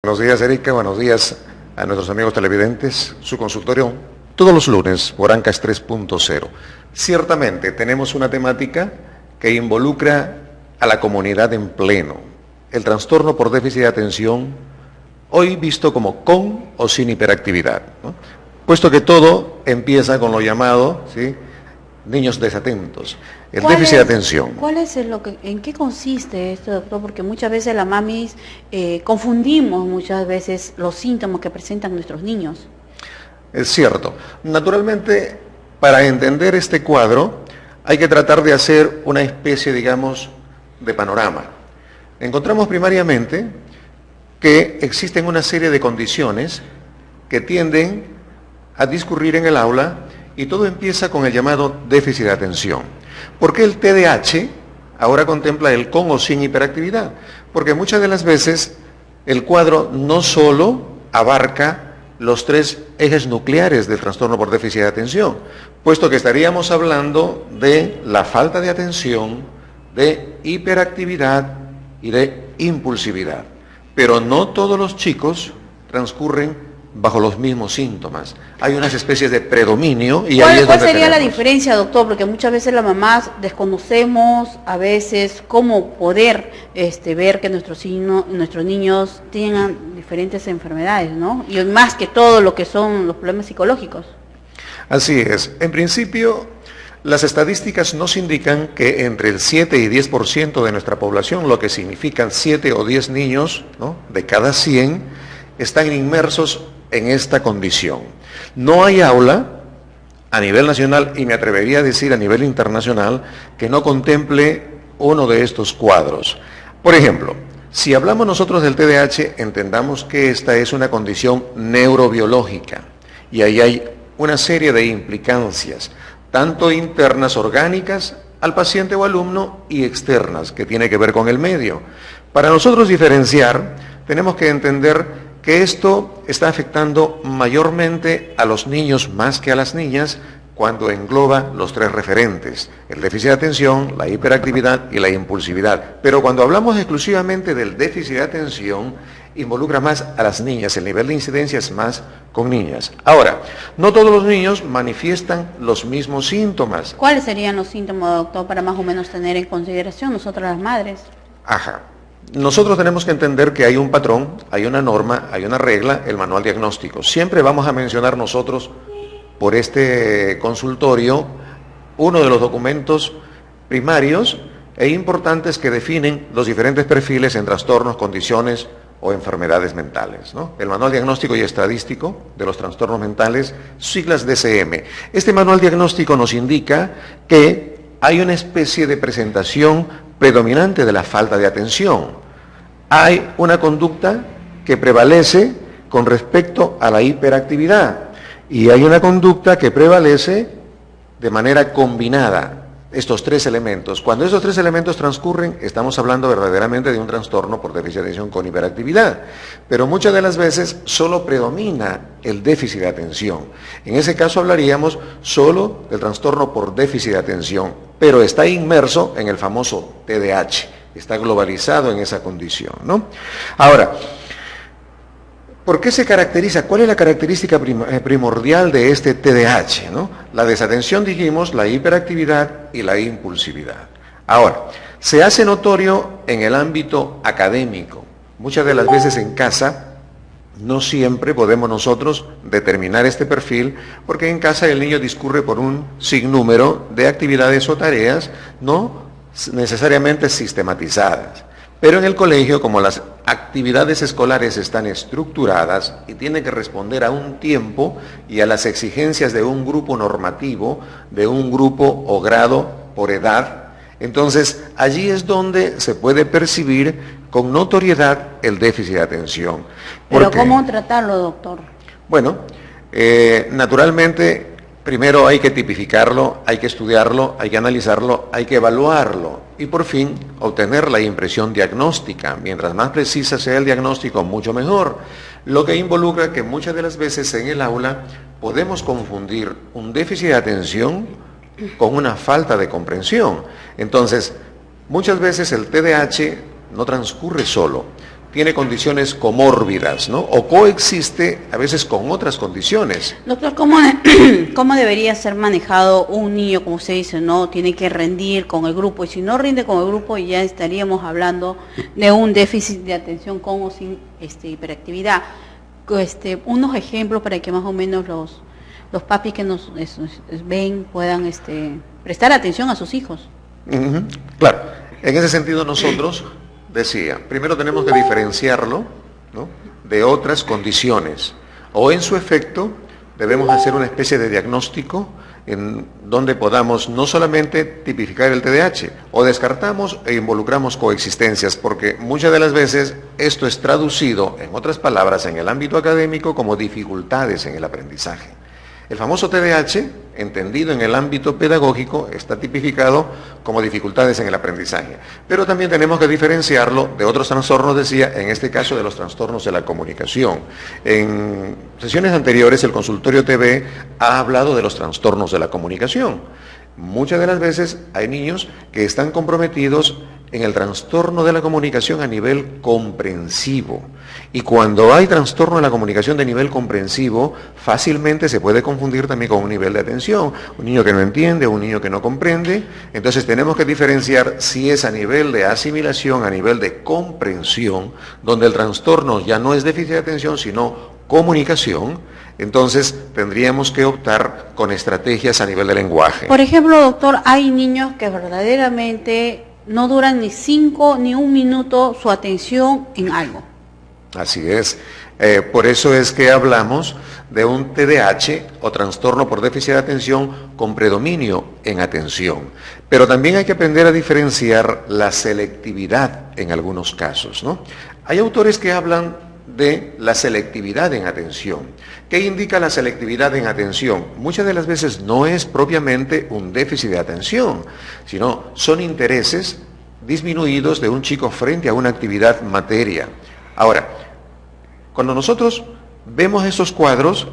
Buenos días, Erika. Buenos días a nuestros amigos televidentes. Su consultorio todos los lunes por Ancas 3.0. Ciertamente tenemos una temática que involucra a la comunidad en pleno. El trastorno por déficit de atención, hoy visto como con o sin hiperactividad, ¿no? Puesto que todo empieza con lo llamado, ¿sí?, niños desatentos. El déficit de atención. ¿En qué consiste esto, doctor? Porque muchas veces las mamis confundimos muchas veces los síntomas que presentan nuestros niños. Es cierto. Naturalmente, para entender este cuadro, hay que tratar de hacer una especie, digamos, de panorama. Encontramos primariamente que existen una serie de condiciones que tienden a discurrir en el aula y todo empieza con el llamado déficit de atención. ¿Por qué el TDAH ahora contempla el con o sin hiperactividad? Porque muchas de las veces el cuadro no solo abarca los tres ejes nucleares del trastorno por déficit de atención, puesto que estaríamos hablando de la falta de atención, de hiperactividad y de impulsividad. Pero no todos los chicos transcurren bajo los mismos síntomas. Hay unas especies de predominio y ahí es donde ¿Cuál sería la diferencia, doctor? Porque muchas veces las mamás desconocemos a veces cómo poder ver que nuestros niños tengan diferentes enfermedades, ¿no? Y más que todo lo que son los problemas psicológicos. Así es. En principio, las estadísticas nos indican que entre el 7 y 10% de nuestra población, lo que significan 7 o 10 niños, ¿no?, de cada 100, están inmersos en esta condición. No hay aula a nivel nacional, y me atrevería a decir a nivel internacional, que no contemple uno de estos cuadros. Por ejemplo, si hablamos nosotros del TDAH, entendamos que esta es una condición neurobiológica, y ahí hay una serie de implicancias, tanto internas orgánicas al paciente o alumno, y externas, que tiene que ver con el medio. Para nosotros diferenciar, tenemos que entender que esto está afectando mayormente a los niños más que a las niñas cuando engloba los tres referentes, el déficit de atención, la hiperactividad y la impulsividad. Pero cuando hablamos exclusivamente del déficit de atención, involucra más a las niñas, el nivel de incidencia es más con niñas. Ahora, no todos los niños manifiestan los mismos síntomas. ¿Cuáles serían los síntomas, doctor, para más o menos tener en consideración nosotras las madres? Ajá. Nosotros tenemos que entender que hay un patrón, hay una norma, hay una regla, el manual diagnóstico. Siempre vamos a mencionar nosotros, por este consultorio, uno de los documentos primarios e importantes que definen los diferentes perfiles en trastornos, condiciones o enfermedades mentales, ¿no? El manual diagnóstico y estadístico de los trastornos mentales, siglas DSM. Este manual diagnóstico nos indica que hay una especie de presentación predominante de la falta de atención. Hay una conducta que prevalece con respecto a la hiperactividad y hay una conducta que prevalece de manera combinada, estos tres elementos. Cuando estos tres elementos transcurren, estamos hablando verdaderamente de un trastorno por déficit de atención con hiperactividad, pero muchas de las veces solo predomina el déficit de atención. En ese caso hablaríamos solo del trastorno por déficit de atención, pero está inmerso en el famoso TDAH, está globalizado en esa condición, ¿no? Ahora, ¿por qué se caracteriza? ¿Cuál es la característica primordial de este TDAH, ¿no? La desatención, dijimos, la hiperactividad y la impulsividad. Ahora, se hace notorio en el ámbito académico. Muchas de las veces en casa no siempre podemos nosotros determinar este perfil, porque en casa el niño discurre por un sinnúmero de actividades o tareas no necesariamente sistematizadas. Pero en el colegio, como las actividades escolares están estructuradas y tienen que responder a un tiempo y a las exigencias de un grupo normativo, de un grupo o grado por edad, entonces allí es donde se puede percibir con notoriedad el déficit de atención. ¿Pero cómo tratarlo, doctor? Bueno, naturalmente, primero hay que tipificarlo, hay que estudiarlo, hay que analizarlo, hay que evaluarlo y por fin obtener la impresión diagnóstica. Mientras más precisa sea el diagnóstico, mucho mejor. Lo que involucra que muchas de las veces en el aula podemos confundir un déficit de atención con una falta de comprensión. Entonces, muchas veces el TDAH no transcurre solo. tiene condiciones comórbidas, ¿no? O coexiste a veces con otras condiciones. Doctor, ¿cómo debería ser manejado un niño, como usted dice, no? Tiene que rendir con el grupo, y si no rinde con el grupo ya estaríamos hablando de un déficit de atención con o sin hiperactividad. Unos ejemplos para que más o menos los papis que nos ven puedan prestar atención a sus hijos. Claro, en ese sentido nosotros, decía, primero tenemos que diferenciarlo, ¿no?, de otras condiciones, o en su efecto debemos hacer una especie de diagnóstico en donde podamos no solamente tipificar el TDAH, o descartamos e involucramos coexistencias, porque muchas de las veces esto es traducido, en otras palabras, en el ámbito académico como dificultades en el aprendizaje. El famoso TDAH, entendido en el ámbito pedagógico, está tipificado como dificultades en el aprendizaje. Pero también tenemos que diferenciarlo de otros trastornos, decía, en este caso de los trastornos de la comunicación. En sesiones anteriores, el consultorio TV ha hablado de los trastornos de la comunicación. Muchas de las veces hay niños que están comprometidos en el trastorno de la comunicación a nivel comprensivo. Y cuando hay trastorno de la comunicación de nivel comprensivo, fácilmente se puede confundir también con un nivel de atención. Un niño que no entiende, un niño que no comprende. Entonces tenemos que diferenciar si es a nivel de asimilación, a nivel de comprensión, donde el trastorno ya no es déficit de atención, sino comunicación. Entonces tendríamos que optar con estrategias a nivel de lenguaje. Por ejemplo, doctor, hay niños que verdaderamente no duran ni 5 ni 1 minuto su atención en algo. Así es. Por eso es que hablamos de un TDAH o trastorno por déficit de atención con predominio en atención. Pero también hay que aprender a diferenciar la selectividad en algunos casos, ¿no? Hay autores que hablan de la selectividad en atención. ¿Qué indica la selectividad en atención? Muchas de las veces no es propiamente un déficit de atención, sino son intereses disminuidos de un chico frente a una actividad materia. Ahora, cuando nosotros vemos esos cuadros,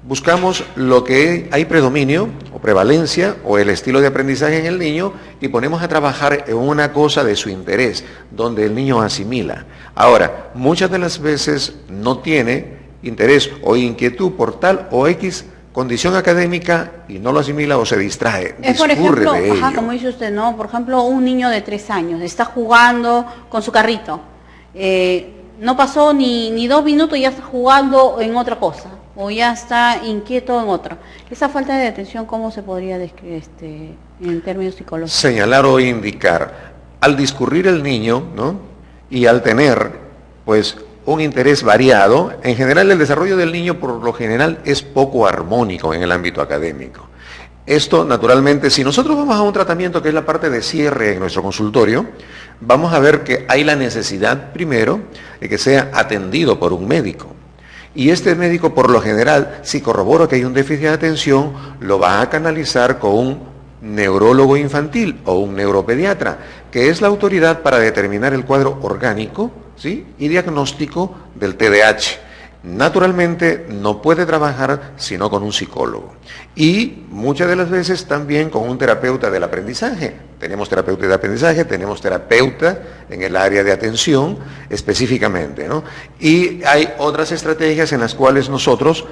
buscamos lo que hay predominio o prevalencia o el estilo de aprendizaje en el niño y ponemos a trabajar en una cosa de su interés, donde el niño asimila. Ahora, muchas de las veces no tiene interés o inquietud por tal o X condición académica y no lo asimila o se distrae, por ejemplo, de ello. como dice usted, ¿no? Por ejemplo, un niño de 3 años está jugando con su carrito. No pasó ni 2 minutos y ya está jugando en otra cosa, o ya está inquieto en otra. Esa falta de atención, ¿cómo se podría describir en términos psicológicos? Señalar o indicar. Al discurrir el niño, ¿no?, y al tener, pues, un interés variado, en general el desarrollo del niño por lo general es poco armónico en el ámbito académico. Esto, naturalmente, si nosotros vamos a un tratamiento que es la parte de cierre en nuestro consultorio, vamos a ver que hay la necesidad, primero, de que sea atendido por un médico. Y este médico, por lo general, si corrobora que hay un déficit de atención, lo va a canalizar con un neurólogo infantil o un neuropediatra, que es la autoridad para determinar el cuadro orgánico, ¿sí?, y diagnóstico del TDAH. Naturalmente no puede trabajar sino con un psicólogo y muchas de las veces también con un terapeuta del aprendizaje. Tenemos terapeuta de aprendizaje, tenemos terapeuta en el área de atención específicamente, ¿no? Y hay otras estrategias en las cuales nosotros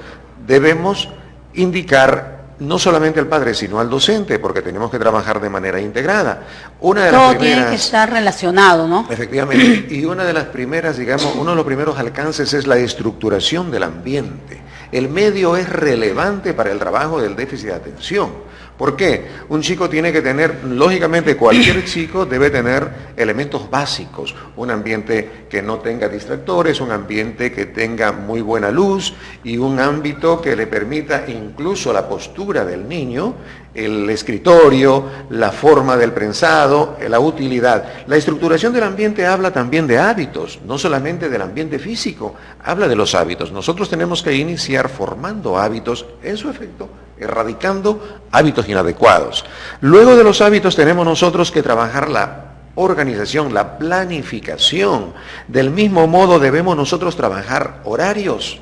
debemos indicar no solamente al padre, sino al docente, porque tenemos que trabajar de manera integrada. Todo tiene que estar relacionado, ¿no? Efectivamente, y una de las primeras, digamos, uno de los primeros alcances es la estructuración del ambiente. El medio es relevante para el trabajo del déficit de atención. ¿Por qué? Un chico tiene que tener, lógicamente cualquier chico debe tener elementos básicos, un ambiente que no tenga distractores, un ambiente que tenga muy buena luz y un ámbito que le permita incluso la postura del niño, el escritorio, la forma del prensado, la utilidad. La estructuración del ambiente habla también de hábitos, no solamente del ambiente físico, habla de los hábitos. Nosotros tenemos que iniciar formando hábitos, en su efecto, erradicando hábitos inadecuados. Luego de los hábitos tenemos nosotros que trabajar la organización, la planificación. Del mismo modo debemos nosotros trabajar horarios.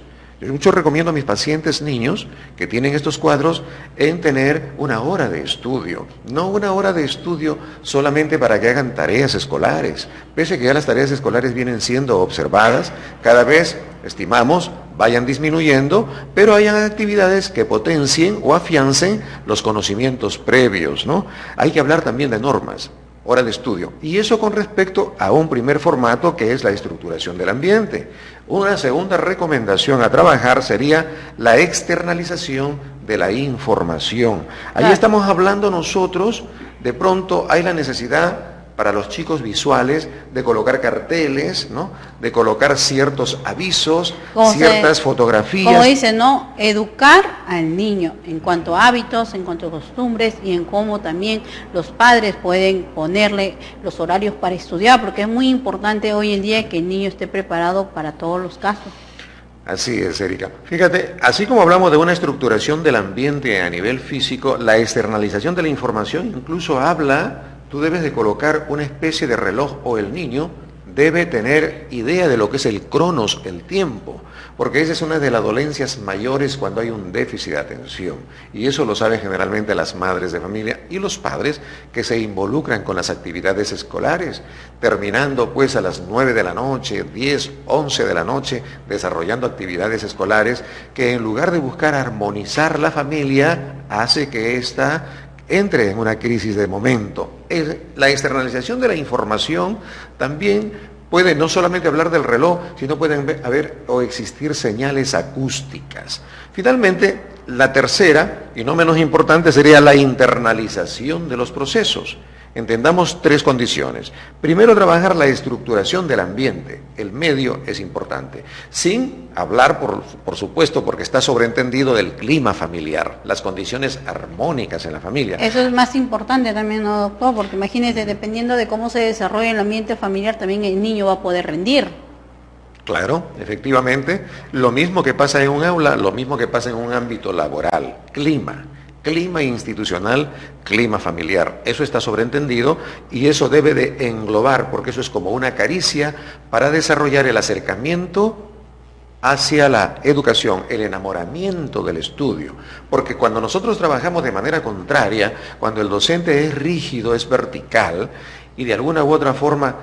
Yo recomiendo a mis pacientes niños que tienen estos cuadros en tener una hora de estudio, no una hora de estudio solamente para que hagan tareas escolares, pese a que ya las tareas escolares vienen siendo observadas, cada vez estimamos vayan disminuyendo, pero hayan actividades que potencien o afiancen los conocimientos previos, ¿no? Hay que hablar también de normas, hora de estudio, y eso con respecto a un primer formato que es la estructuración del ambiente. Una segunda recomendación a trabajar sería la externalización de la información. Ahí estamos hablando nosotros, de pronto hay la necesidad para los chicos visuales de colocar carteles, ¿no? De colocar ciertos avisos, ciertas fotografías. Como dice, ¿no? Educar al niño en cuanto a hábitos, en cuanto a costumbres y en cómo también los padres pueden ponerle los horarios para estudiar, porque es muy importante hoy en día que el niño esté preparado para todos los casos. Así es, Erika. Fíjate, así como hablamos de una estructuración del ambiente a nivel físico, la externalización de la información incluso habla. Tú debes de colocar una especie de reloj, o el niño debe tener idea de lo que es el cronos, el tiempo, porque esa es una de las dolencias mayores cuando hay un déficit de atención, y eso lo saben generalmente las madres de familia y los padres que se involucran con las actividades escolares, terminando pues a las 9 de la noche, 10, 11 de la noche, desarrollando actividades escolares que en lugar de buscar armonizar la familia, hace que ésta entre en una crisis de momento. La externalización de la información también puede no solamente hablar del reloj, sino pueden haber o existir señales acústicas. Finalmente, la tercera, y no menos importante, sería la internalización de los procesos. Entendamos tres condiciones. Primero, trabajar la estructuración del ambiente. El medio es importante. Sin hablar, por supuesto, porque está sobreentendido del clima familiar, las condiciones armónicas en la familia. Eso es más importante también, ¿no, doctor? Porque imagínese, dependiendo de cómo se desarrolla el ambiente familiar, también el niño va a poder rendir. Claro, efectivamente. Lo mismo que pasa en un aula, lo mismo que pasa en un ámbito laboral. Clima institucional, clima familiar. Eso está sobreentendido y eso debe de englobar, porque eso es como una caricia para desarrollar el acercamiento hacia la educación, el enamoramiento del estudio. Porque cuando nosotros trabajamos de manera contraria, cuando el docente es rígido, es vertical y de alguna u otra forma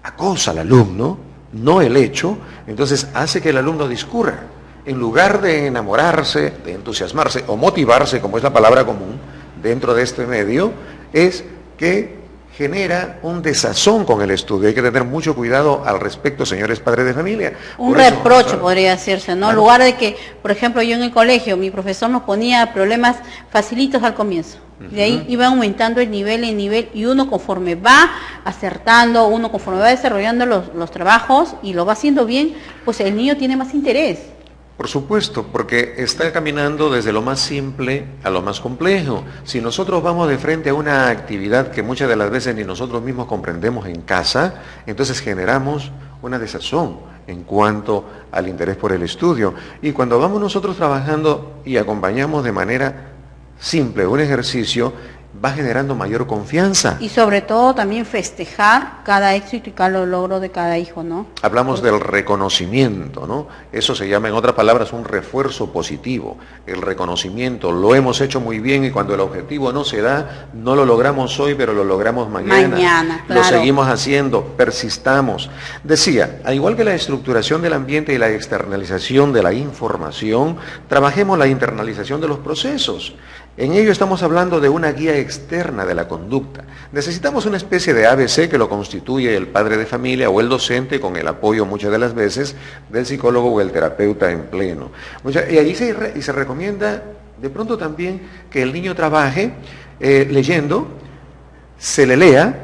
acosa al alumno, no el hecho, entonces hace que el alumno discurra. En lugar de enamorarse, de entusiasmarse o motivarse, como es la palabra común dentro de este medio, es que genera un desazón con el estudio. Hay que tener mucho cuidado al respecto, señores padres de familia. Un reproche podría decirse, ¿no? En lugar de que, por ejemplo, yo en el colegio, mi profesor nos ponía problemas facilitos al comienzo. De ahí iba aumentando el nivel, y uno conforme va acertando, uno conforme va desarrollando los trabajos y lo va haciendo bien, pues el niño tiene más interés. Por supuesto, porque está caminando desde lo más simple a lo más complejo. Si nosotros vamos de frente a una actividad que muchas de las veces ni nosotros mismos comprendemos en casa, entonces generamos una desazón en cuanto al interés por el estudio. Y cuando vamos nosotros trabajando y acompañamos de manera simple un ejercicio, va generando mayor confianza. Y sobre todo también festejar cada éxito y cada logro de cada hijo, ¿no? Hablamos del reconocimiento, ¿no? Eso se llama, en otras palabras, un refuerzo positivo. El reconocimiento, lo hemos hecho muy bien y cuando el objetivo no se da, no lo logramos hoy, pero lo logramos mañana. Claro. Lo seguimos haciendo, persistamos. Decía, al igual que la estructuración del ambiente y la externalización de la información, trabajemos la internalización de los procesos. En ello estamos hablando de una guía externa de la conducta. Necesitamos una especie de ABC que lo constituye el padre de familia o el docente con el apoyo muchas de las veces del psicólogo o el terapeuta en pleno. Y allí se recomienda de pronto también que el niño trabaje leyendo, se le lea,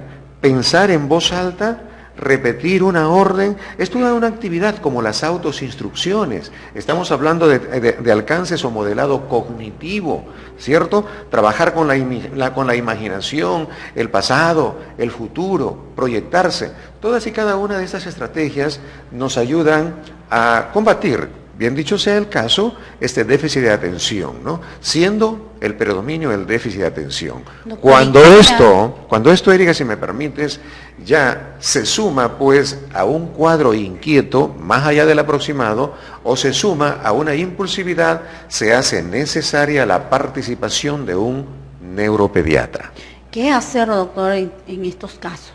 pensar en voz alta, repetir una orden. Es toda una actividad como las autoinstrucciones. Estamos hablando de alcances o modelado cognitivo, ¿cierto? Trabajar con la imaginación, el pasado, el futuro, proyectarse. Todas y cada una de estas estrategias nos ayudan a combatir bien dicho sea el caso, este déficit de atención, ¿no? Siendo el predominio el déficit de atención. Cuando esto, Erika, si me permites, ya se suma pues a un cuadro inquieto, más allá del aproximado, o se suma a una impulsividad, se hace necesaria la participación de un neuropediatra. ¿Qué hacer, doctor, en estos casos?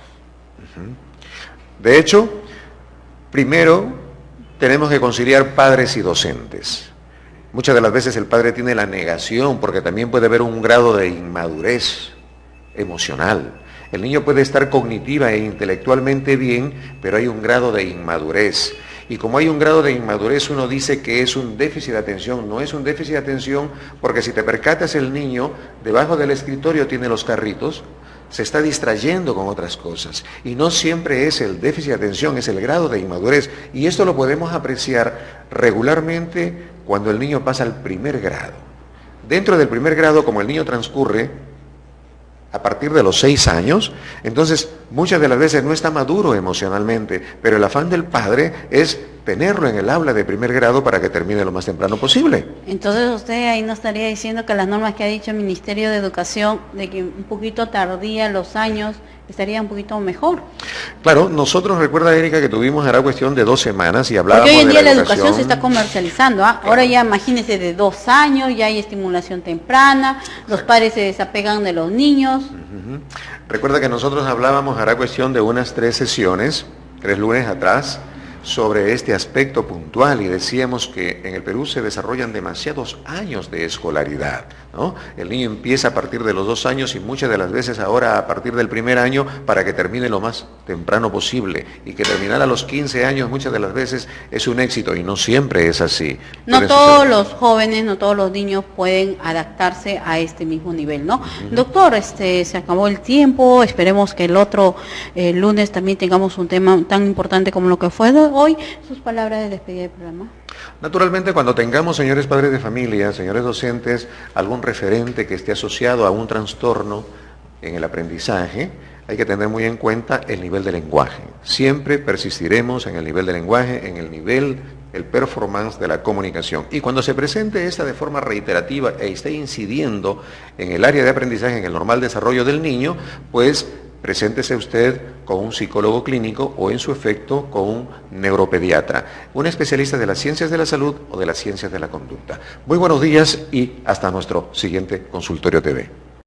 De hecho, primero tenemos que conciliar padres y docentes. Muchas de las veces el padre tiene la negación, porque también puede haber un grado de inmadurez emocional. El niño puede estar cognitiva e intelectualmente bien, pero hay un grado de inmadurez. Y como hay un grado de inmadurez, uno dice que es un déficit de atención. No es un déficit de atención, porque si te percatas, el niño debajo del escritorio tiene los carritos, se está distrayendo con otras cosas. Y no siempre es el déficit de atención, es el grado de inmadurez. Y esto lo podemos apreciar regularmente cuando el niño pasa al primer grado. Dentro del primer grado, como el niño transcurre a partir de los 6 años, entonces muchas de las veces no está maduro emocionalmente, pero el afán del padre es tenerlo en el aula de primer grado para que termine lo más temprano posible. Entonces usted ahí nos estaría diciendo que las normas que ha dicho el Ministerio de Educación, de que un poquito tardía los años, estaría un poquito mejor. Claro, nosotros, recuerda, Erika, que tuvimos ahora cuestión de 2 semanas y hablábamos de porque hoy en día la educación se está comercializando, ¿ah? Ahora ya imagínese, de 2 años, ya hay estimulación temprana, los padres se desapegan de los niños. Recuerda que nosotros hablábamos, hará cuestión de unas 3 sesiones, 3 lunes atrás, sobre este aspecto puntual, y decíamos que en el Perú se desarrollan demasiados años de escolaridad, ¿no? El niño empieza a partir de los 2 años y muchas de las veces ahora a partir del primer año, para que termine lo más temprano posible, y que terminar a los 15 años muchas de las veces es un éxito, y no siempre es así. No todos los jóvenes, no todos los niños pueden adaptarse a este mismo nivel, ¿no? Doctor, se acabó el tiempo, esperemos que el otro lunes también tengamos un tema tan importante como lo que fue hoy. Sus palabras de despedida del programa. Naturalmente, cuando tengamos, señores padres de familia, señores docentes, algún referente que esté asociado a un trastorno en el aprendizaje, hay que tener muy en cuenta el nivel de lenguaje. Siempre persistiremos en el nivel de lenguaje, en el nivel, el performance de la comunicación. Y cuando se presente esta de forma reiterativa e esté incidiendo en el área de aprendizaje, en el normal desarrollo del niño, pues preséntese usted con un psicólogo clínico o, en su efecto, con un neuropediatra, un especialista de las ciencias de la salud o de las ciencias de la conducta. Muy buenos días y hasta nuestro siguiente Consultorio TV.